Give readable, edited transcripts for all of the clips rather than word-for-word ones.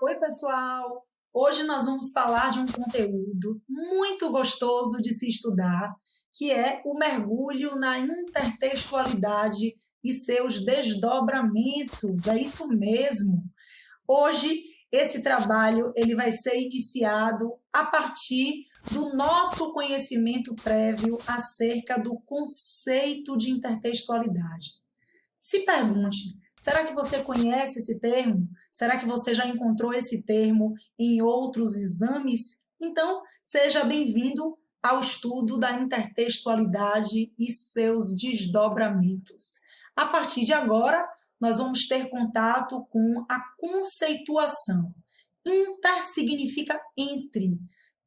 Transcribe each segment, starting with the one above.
Oi, pessoal! Hoje nós vamos falar de um conteúdo muito gostoso de se estudar, que é o mergulho na intertextualidade e seus desdobramentos. É isso mesmo! Hoje, esse trabalho ele vai ser iniciado a partir do nosso conhecimento prévio acerca do conceito de intertextualidade. Se pergunte, será que você conhece esse termo? Será que você já encontrou esse termo em outros exames? Então, seja bem-vindo ao estudo da intertextualidade e seus desdobramentos. A partir de agora, nós vamos ter contato com a conceituação. Inter significa entre.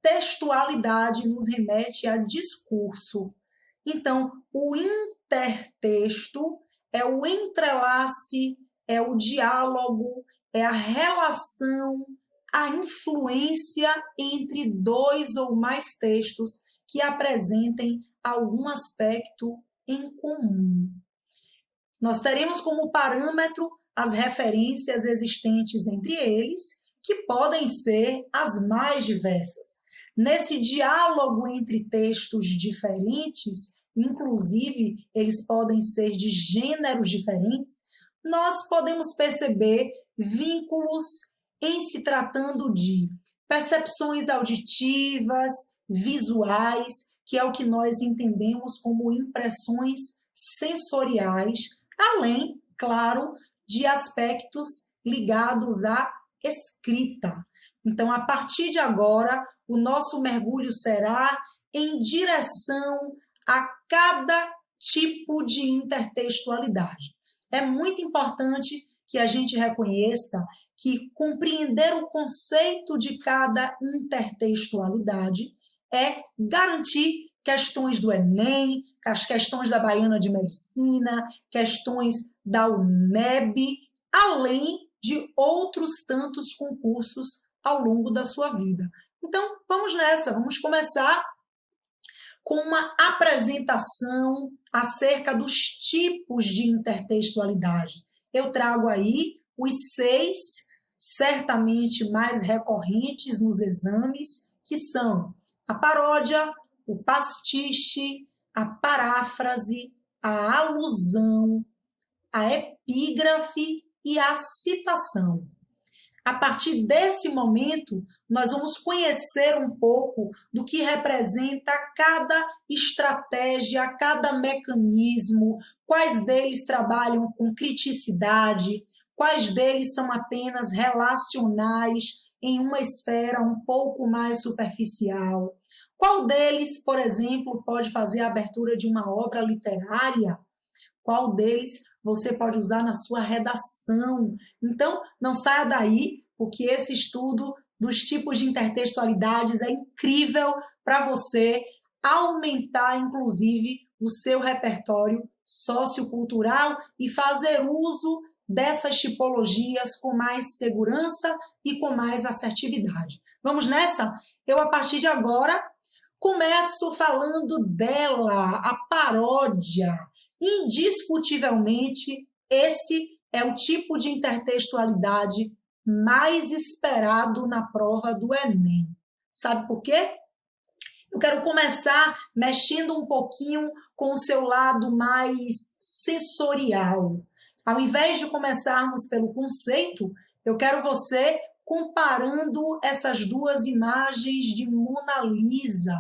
Textualidade nos remete a discurso. Então, o intertexto é o entrelace, é o diálogo, é a relação, a influência entre dois ou mais textos que apresentem algum aspecto em comum. Nós teremos como parâmetro as referências existentes entre eles, que podem ser as mais diversas. Nesse diálogo entre textos diferentes, inclusive eles podem ser de gêneros diferentes, nós podemos perceber vínculos em se tratando de percepções auditivas, visuais, que é o que nós entendemos como impressões sensoriais, além, claro, de aspectos ligados à escrita. Então, a partir de agora, o nosso mergulho será em direção a cada tipo de intertextualidade. É muito importante que a gente reconheça que compreender o conceito de cada intertextualidade é garantir questões do Enem, as questões da Baiana de Medicina, questões da UNEB, além de outros tantos concursos ao longo da sua vida. Então, vamos nessa, vamos começar com uma apresentação acerca dos tipos de intertextualidade. Eu trago aí os 6, certamente mais recorrentes nos exames, que são a paródia, o pastiche, a paráfrase, a alusão, a epígrafe e a citação. A partir desse momento, nós vamos conhecer um pouco do que representa cada estratégia, cada mecanismo, quais deles trabalham com criticidade, quais deles são apenas relacionais em uma esfera um pouco mais superficial. Qual deles, por exemplo, pode fazer a abertura de uma obra literária? Qual deles você pode usar na sua redação? Então, não saia daí, porque esse estudo dos tipos de intertextualidades é incrível para você aumentar, inclusive, o seu repertório sociocultural e fazer uso dessas tipologias com mais segurança e com mais assertividade. Vamos nessa? Eu, a partir de agora, começo falando dela, a paródia. Indiscutivelmente, esse é o tipo de intertextualidade mais esperado na prova do Enem. Sabe por quê? Eu quero começar mexendo um pouquinho com o seu lado mais sensorial. Ao invés de começarmos pelo conceito, eu quero você comparando essas duas imagens de Mona Lisa.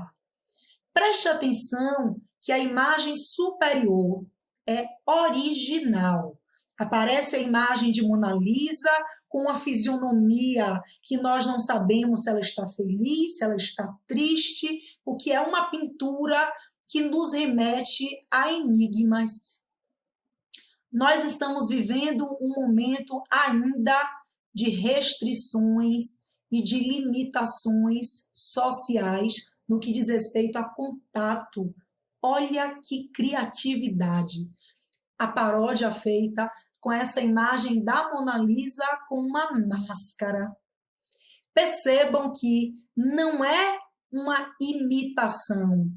Preste atenção que a imagem superior é original. Aparece a imagem de Mona Lisa com uma fisionomia que nós não sabemos se ela está feliz, se ela está triste, o que é uma pintura que nos remete a enigmas. Nós estamos vivendo um momento ainda de restrições e de limitações sociais no que diz respeito a contato. Olha que criatividade! A paródia feita com essa imagem da Mona Lisa com uma máscara. Percebam que não é uma imitação,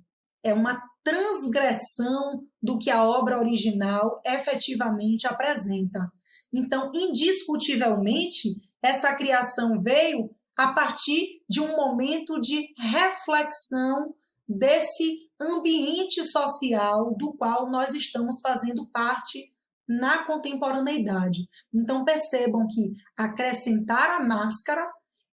é uma transgressão do que a obra original efetivamente apresenta. Então, indiscutivelmente, essa criação veio a partir de um momento de reflexão desse ambiente social do qual nós estamos fazendo parte na contemporaneidade. Então percebam que acrescentar a máscara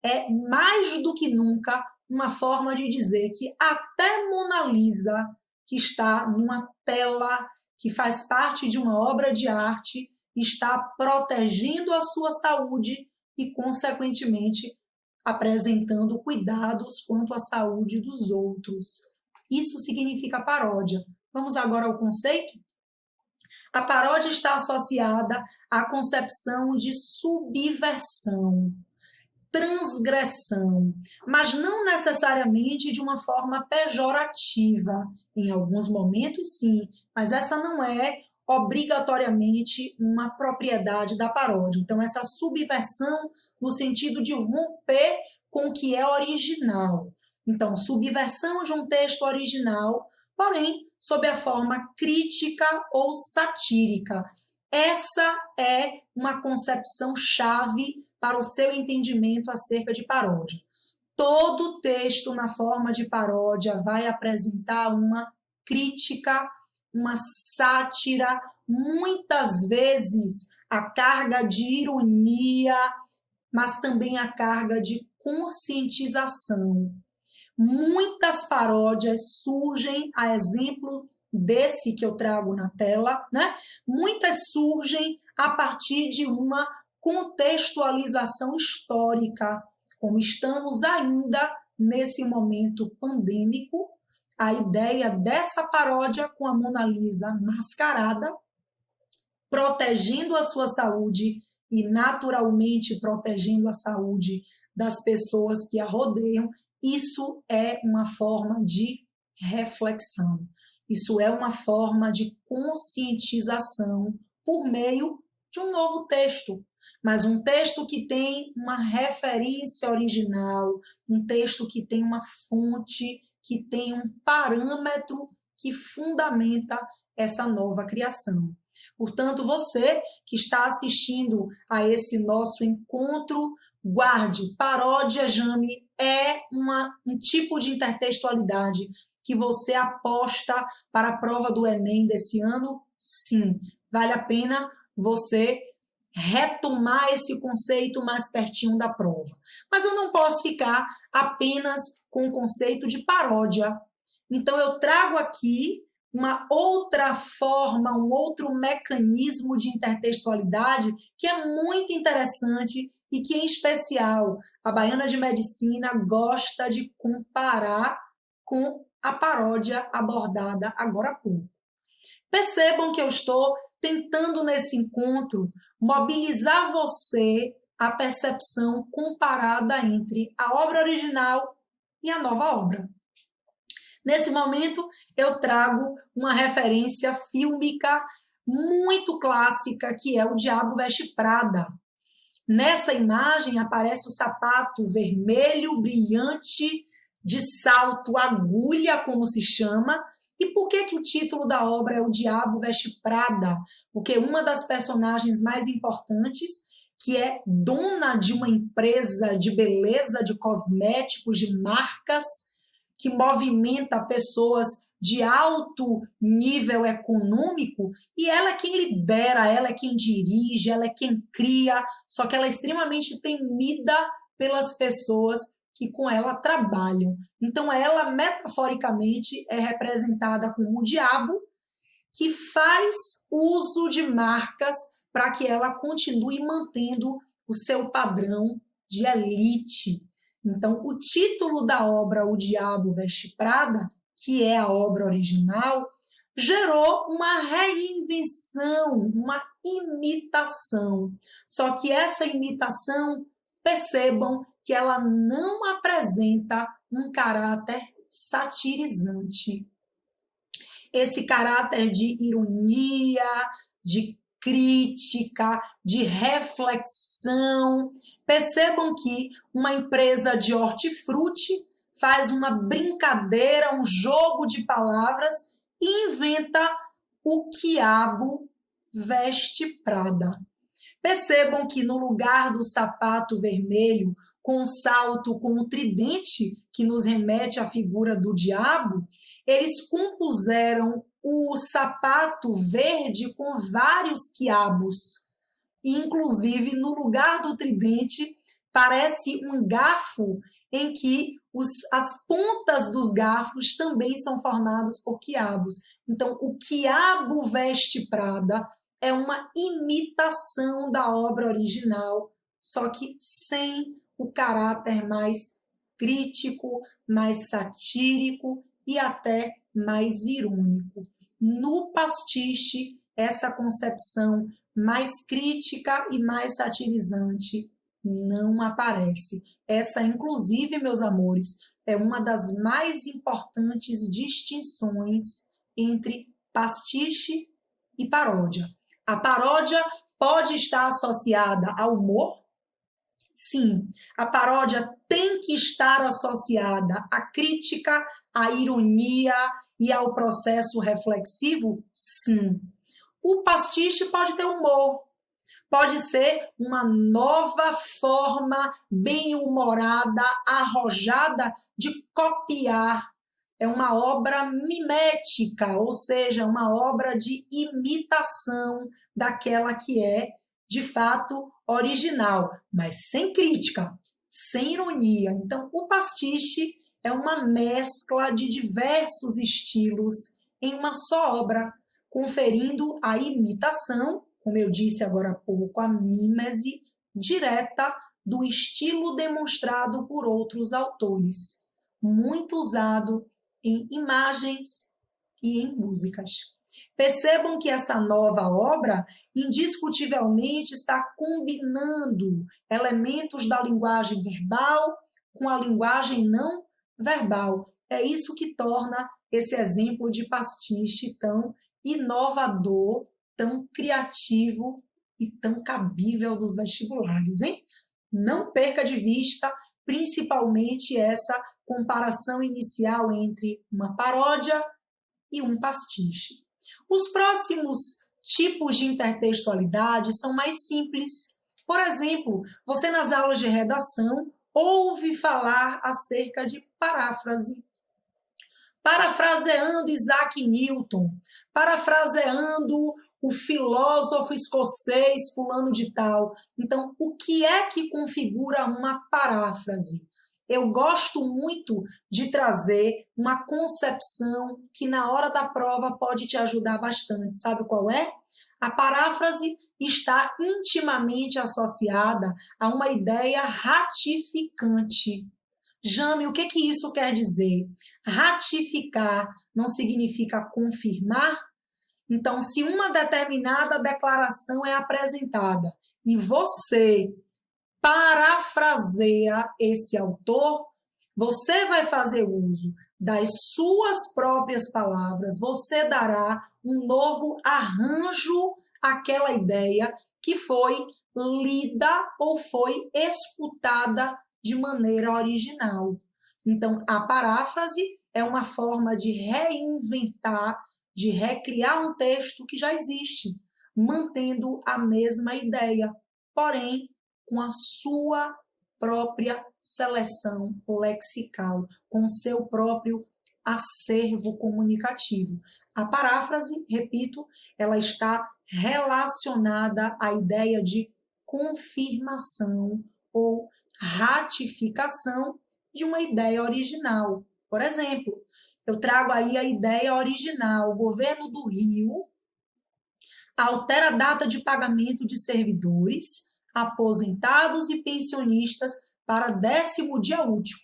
é mais do que nunca uma forma de dizer que até Mona Lisa, que está numa tela que faz parte de uma obra de arte, está protegendo a sua saúde e, consequentemente, apresentando cuidados quanto à saúde dos outros. Isso significa paródia. Vamos agora ao conceito? A paródia está associada à concepção de subversão, transgressão, mas não necessariamente de uma forma pejorativa. Em alguns momentos, sim, mas essa não é obrigatoriamente uma propriedade da paródia. Então, essa subversão no sentido de romper com o que é original. Então, subversão de um texto original, porém, sob a forma crítica ou satírica. Essa é uma concepção chave para o seu entendimento acerca de paródia. Todo texto na forma de paródia vai apresentar uma crítica, uma sátira, muitas vezes a carga de ironia, mas também a carga de conscientização. Muitas paródias surgem, a exemplo desse que eu trago na tela, né? Muitas surgem a partir de uma contextualização histórica, como estamos ainda nesse momento pandêmico, a ideia dessa paródia com a Mona Lisa mascarada, protegendo a sua saúde e naturalmente protegendo a saúde das pessoas que a rodeiam, isso é uma forma de reflexão, isso é uma forma de conscientização por meio de um novo texto, mas um texto que tem uma referência original, um texto que tem uma fonte, que tem um parâmetro que fundamenta essa nova criação. Portanto, você que está assistindo a esse nosso encontro, guarde, paródia, Jame, é um tipo de intertextualidade que você aposta para a prova do Enem desse ano? Sim, vale a pena você retomar esse conceito mais pertinho da prova. Mas eu não posso ficar apenas com o conceito de paródia. Então eu trago aqui uma outra forma, um outro mecanismo de intertextualidade que é muito interessante e que, em especial, a Baiana de Medicina gosta de comparar com a paródia abordada agora há pouco. Percebam que eu estou tentando, nesse encontro, mobilizar você à percepção comparada entre a obra original e a nova obra. Nesse momento, eu trago uma referência fílmica muito clássica, que é O Diabo Veste Prada. Nessa imagem aparece o sapato vermelho, brilhante, de salto agulha, como se chama. E por que o título da obra é O Diabo Veste Prada? Porque uma das personagens mais importantes, que é dona de uma empresa de beleza, de cosméticos, de marcas, que movimenta pessoas de alto nível econômico, e ela é quem lidera, ela é quem dirige, ela é quem cria, só que ela é extremamente temida pelas pessoas que com ela trabalham. Então ela, metaforicamente, é representada como o diabo, que faz uso de marcas para que ela continue mantendo o seu padrão de elite. Então, o título da obra O Diabo Veste Prada, que é a obra original, gerou uma reinvenção, uma imitação. Só que essa imitação, percebam que ela não apresenta um caráter satirizante. Esse caráter de ironia, de crítica, de reflexão. Percebam que uma empresa de hortifruti faz uma brincadeira, um jogo de palavras e inventa o quiabo veste Prada. Percebam que no lugar do sapato vermelho, com o salto com o tridente, que nos remete à figura do diabo, eles compuseram o sapato verde com vários quiabos. Inclusive, no lugar do tridente, parece um garfo em que as pontas dos garfos também são formados por quiabos. Então, o quiabo veste Prada é uma imitação da obra original, só que sem o caráter mais crítico, mais satírico e até mais irônico. No pastiche, essa concepção mais crítica e mais satirizante não aparece. Essa, inclusive, meus amores, é uma das mais importantes distinções entre pastiche e paródia. A paródia pode estar associada ao humor? Sim. A paródia tem que estar associada à crítica, à ironia e ao processo reflexivo? Sim. O pastiche pode ter humor, pode ser uma nova forma bem-humorada, arrojada de copiar. É uma obra mimética, ou seja, uma obra de imitação daquela que é, de fato, original, mas sem crítica, sem ironia. Então, o pastiche é uma mescla de diversos estilos em uma só obra, conferindo a imitação, como eu disse agora há pouco, a mímese direta do estilo demonstrado por outros autores, muito usado em imagens e em músicas. Percebam que essa nova obra indiscutivelmente está combinando elementos da linguagem verbal com a linguagem não verbal. É isso que torna esse exemplo de pastiche tão inovador, tão criativo e tão cabível dos vestibulares, hein? Não perca de vista, principalmente, essa comparação inicial entre uma paródia e um pastiche. Os próximos tipos de intertextualidade são mais simples. Por exemplo, você nas aulas de redação ouve falar acerca de paráfrase. Parafraseando Isaac Newton, parafraseando o filósofo escocês fulano de tal. Então, o que é que configura uma paráfrase? Eu gosto muito de trazer uma concepção que na hora da prova pode te ajudar bastante. Sabe qual é? A paráfrase está intimamente associada a uma ideia ratificante. Jame, o que isso quer dizer? Ratificar não significa confirmar? Então, se uma determinada declaração é apresentada e você parafraseia esse autor, você vai fazer uso das suas próprias palavras, você dará um novo arranjo àquela ideia que foi lida ou foi escutada de maneira original. Então, a paráfrase é uma forma de reinventar, de recriar um texto que já existe, mantendo a mesma ideia, porém com a sua própria seleção lexical, com o seu próprio acervo comunicativo. A paráfrase, repito, ela está relacionada à ideia de confirmação ou ratificação de uma ideia original. Por exemplo, eu trago aí a ideia original. O governo do Rio altera a data de pagamento de servidores, aposentados e pensionistas para 10º dia útil.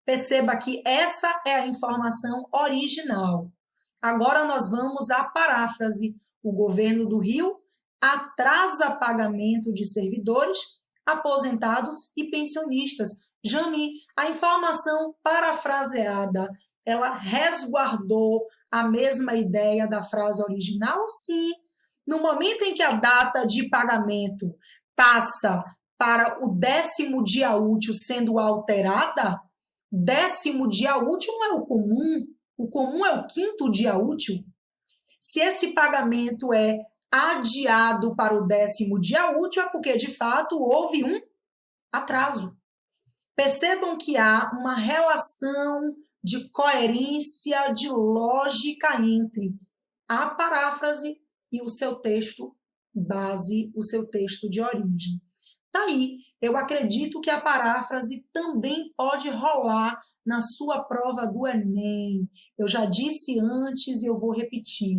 Perceba que essa é a informação original. Agora nós vamos à paráfrase. O governo do Rio atrasa pagamento de servidores, aposentados e pensionistas. Jami, a informação parafraseada, ela resguardou a mesma ideia da frase original? Sim. No momento em que a data de pagamento passa para o 10º dia útil sendo alterada, 10º dia útil não é o comum é o 5º dia útil. Se esse pagamento é adiado para o 10º dia útil é porque, de fato, houve um atraso. Percebam que há uma relação de coerência, de lógica entre a paráfrase e o seu texto base, o seu texto de origem. Daí, eu acredito que a paráfrase também pode rolar na sua prova do Enem. Eu já disse antes e eu vou repetir.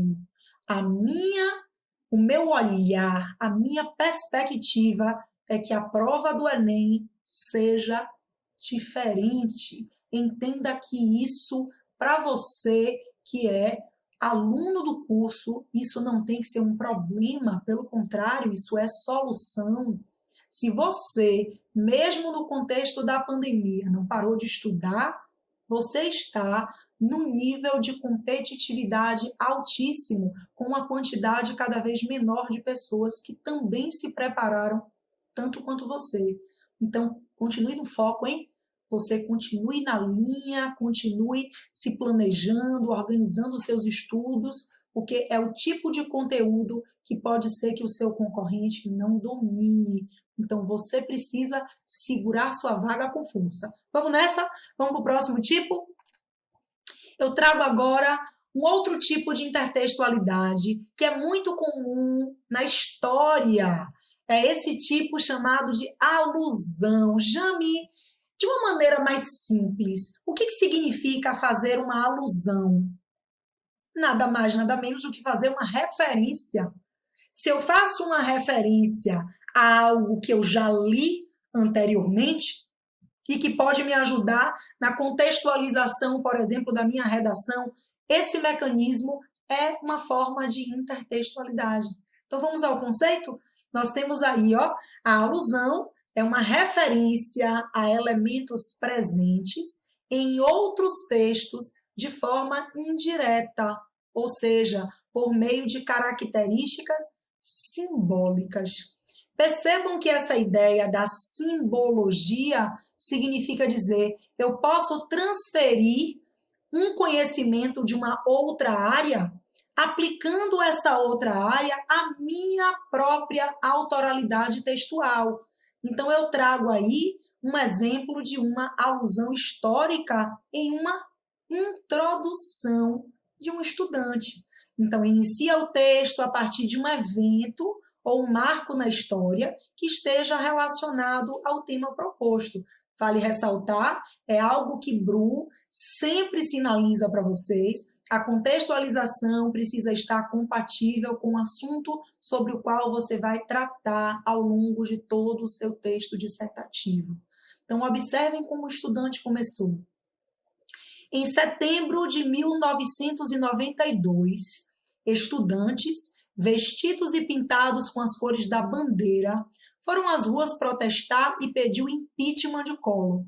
O meu olhar, a minha perspectiva é que a prova do Enem seja diferente. Entenda que isso, para você que é aluno do curso, isso não tem que ser um problema, pelo contrário, isso é solução. Se você, mesmo no contexto da pandemia, não parou de estudar, você está num nível de competitividade altíssimo, com uma quantidade cada vez menor de pessoas que também se prepararam tanto quanto você. Então, continue no foco, hein? Você continue na linha, continue se planejando, organizando os seus estudos, porque é o tipo de conteúdo que pode ser que o seu concorrente não domine. Então, você precisa segurar sua vaga com força. Vamos nessa? Vamos para o próximo tipo? Eu trago agora um outro tipo de intertextualidade que é muito comum na história. É esse tipo chamado de alusão. Jame, de uma maneira mais simples, o que significa fazer uma alusão? Nada mais, nada menos do que fazer uma referência. Se eu faço uma referência a algo que eu já li anteriormente e que pode me ajudar na contextualização, por exemplo, da minha redação, esse mecanismo é uma forma de intertextualidade. Então vamos ao conceito? Nós temos aí, ó, a alusão é uma referência a elementos presentes em outros textos de forma indireta, ou seja, por meio de características simbólicas. Percebam que essa ideia da simbologia significa dizer eu posso transferir um conhecimento de uma outra área, aplicando essa outra área à minha própria autoralidade textual. Então, eu trago aí um exemplo de uma alusão histórica em uma introdução de um estudante. Então, inicia o texto a partir de um evento ou um marco na história que esteja relacionado ao tema proposto. Vale ressaltar, é algo que Bru sempre sinaliza para vocês. A contextualização precisa estar compatível com o assunto sobre o qual você vai tratar ao longo de todo o seu texto dissertativo. Então, observem como o estudante começou. Em setembro de 1992, estudantes, vestidos e pintados com as cores da bandeira, foram às ruas protestar e pedir o impeachment de Collor.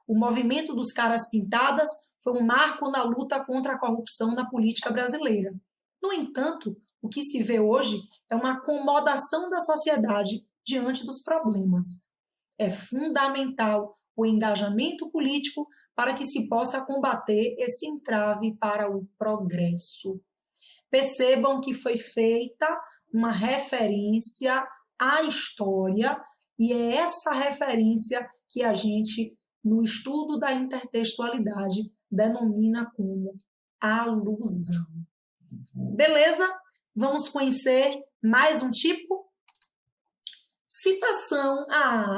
O movimento dos caras pintadas foi um marco na luta contra a corrupção na política brasileira. No entanto, o que se vê hoje é uma acomodação da sociedade diante dos problemas. É fundamental o engajamento político para que se possa combater esse entrave para o progresso. Percebam que foi feita uma referência à história e é essa referência que a gente, no estudo da intertextualidade, denomina como alusão. Beleza? Vamos conhecer mais um tipo? Citação.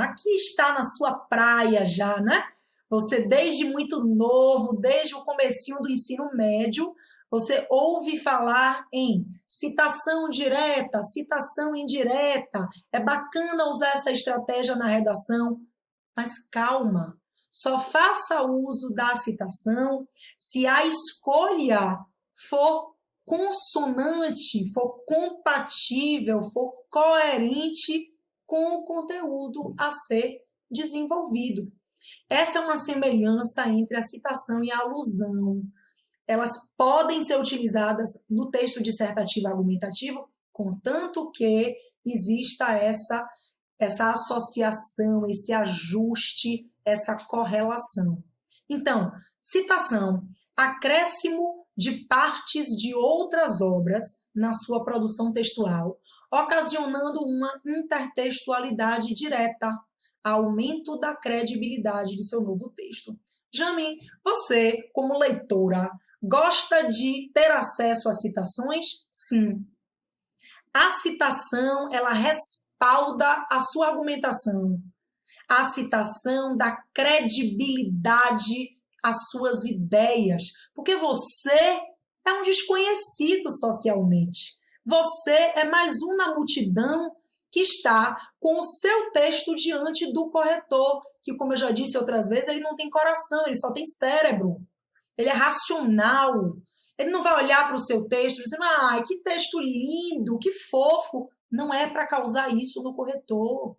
Aqui está na sua praia já, né? Você desde muito novo, desde o comecinho do ensino médio, você ouve falar em citação direta, citação indireta. É bacana usar essa estratégia na redação, mas calma. Só faça uso da citação se a escolha for consonante, for compatível, for coerente com o conteúdo a ser desenvolvido. Essa é uma semelhança entre a citação e a alusão. Elas podem ser utilizadas no texto dissertativo argumentativo, contanto que exista essa associação, esse ajuste, essa correlação. Então, citação, acréscimo de partes de outras obras na sua produção textual, ocasionando uma intertextualidade direta, aumento da credibilidade de seu novo texto. Jami, você, como leitora, gosta de ter acesso a citações? Sim. A citação, ela respalda a sua argumentação. A citação dá credibilidade às suas ideias, porque você é um desconhecido socialmente. Você é mais um na multidão que está com o seu texto diante do corretor, que, como eu já disse outras vezes, ele não tem coração, ele só tem cérebro. Ele é racional. Ele não vai olhar para o seu texto dizendo, ai, que texto lindo, que fofo. Não é para causar isso no corretor.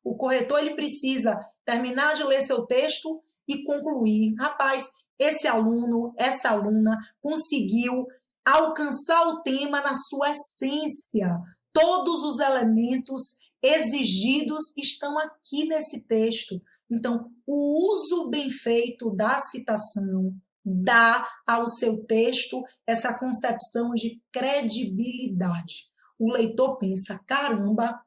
O corretor, ele precisa terminar de ler seu texto e concluir. Rapaz, esse aluno, essa aluna conseguiu alcançar o tema na sua essência. Todos os elementos exigidos estão aqui nesse texto. Então, o uso bem feito da citação dá ao seu texto essa concepção de credibilidade. O leitor pensa, caramba,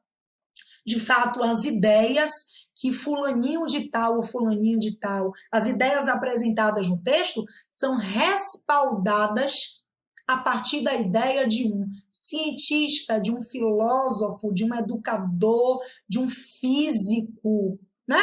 de fato, as ideias que fulaninho de tal ou fulaninho de tal, as ideias apresentadas no texto são respaldadas a partir da ideia de um cientista, de um filósofo, de um educador, de um físico, né?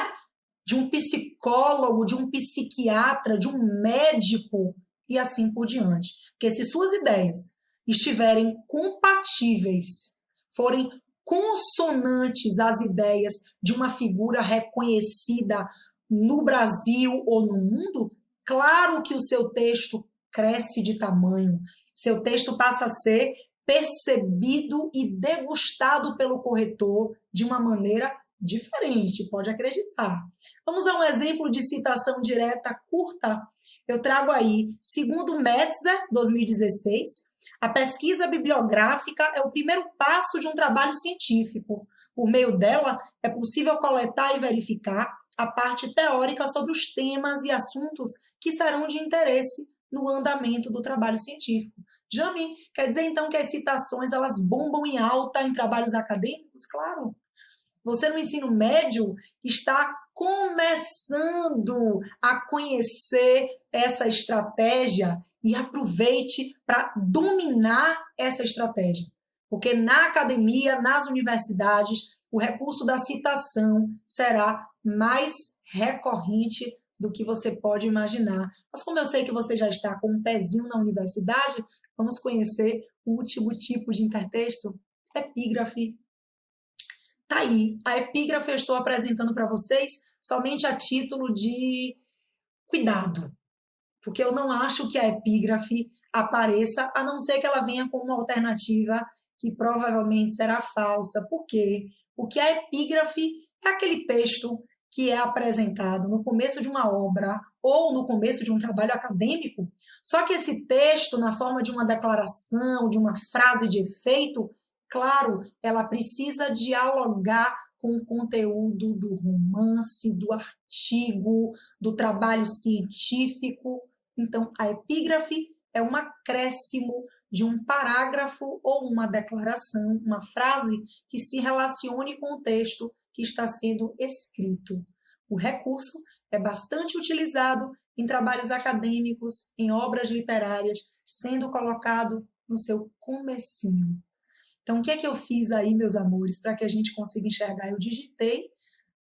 De um psicólogo, de um psiquiatra, de um médico e assim por diante. Porque se suas ideias estiverem compatíveis, forem consonantes às ideias de uma figura reconhecida no Brasil ou no mundo, claro que o seu texto cresce de tamanho, seu texto passa a ser percebido e degustado pelo corretor de uma maneira diferente, pode acreditar. Vamos a um exemplo de citação direta curta. Eu trago aí, segundo Metzer, 2016, a pesquisa bibliográfica é o primeiro passo de um trabalho científico. Por meio dela, é possível coletar e verificar a parte teórica sobre os temas e assuntos que serão de interesse no andamento do trabalho científico. Jami, quer dizer então que as citações elas bombam em alta em trabalhos acadêmicos? Claro. Você no ensino médio está começando a conhecer essa estratégia e aproveite para dominar essa estratégia. Porque na academia, nas universidades, o recurso da citação será mais recorrente do que você pode imaginar. Mas como eu sei que você já está com um pezinho na universidade, vamos conhecer o último tipo de intertexto, epígrafe. Tá aí, a epígrafe eu estou apresentando para vocês somente a título de cuidado, porque eu não acho que a epígrafe apareça, a não ser que ela venha com uma alternativa que provavelmente será falsa. Por quê? Porque a epígrafe é aquele texto que é apresentado no começo de uma obra ou no começo de um trabalho acadêmico, só que esse texto, na forma de uma declaração, de uma frase de efeito, claro, ela precisa dialogar com o conteúdo do romance, do artigo, do trabalho científico. Então, a epígrafe é um acréscimo de um parágrafo ou uma declaração, uma frase que se relacione com o texto que está sendo escrito. O recurso é bastante utilizado em trabalhos acadêmicos, em obras literárias, sendo colocado no seu comecinho. Então, o que é que eu fiz aí, meus amores, para que a gente consiga enxergar? Eu digitei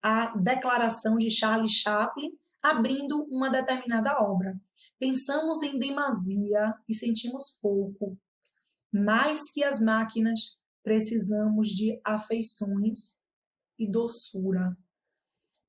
a declaração de Charles Chaplin abrindo uma determinada obra. Pensamos em demasia e sentimos pouco. Mais que as máquinas, precisamos de afeições e doçura.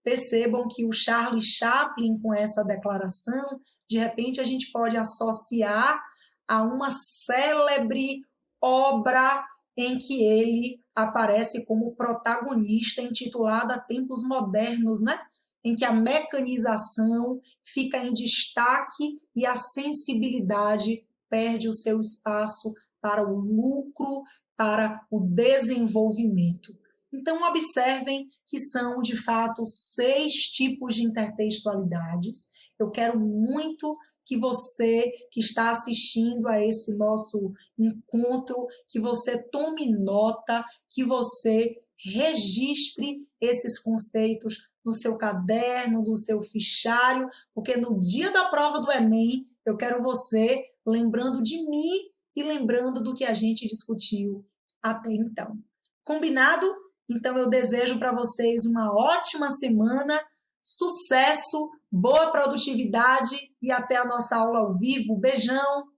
Percebam que o Charles Chaplin, com essa declaração, de repente a gente pode associar a uma célebre obra em que ele aparece como protagonista, intitulada Tempos Modernos, né? Em que a mecanização fica em destaque e a sensibilidade perde o seu espaço para o lucro, para o desenvolvimento. Então, observem que são, de fato, 6 tipos de intertextualidades. Eu quero muito que você que está assistindo a esse nosso encontro, que você tome nota, que você registre esses conceitos no seu caderno, no seu fichário, porque no dia da prova do Enem, eu quero você lembrando de mim e lembrando do que a gente discutiu até então. Combinado? Então eu desejo para vocês uma ótima semana, sucesso, boa produtividade e até a nossa aula ao vivo. Beijão,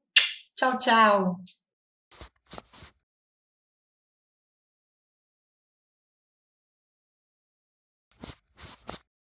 tchau, tchau.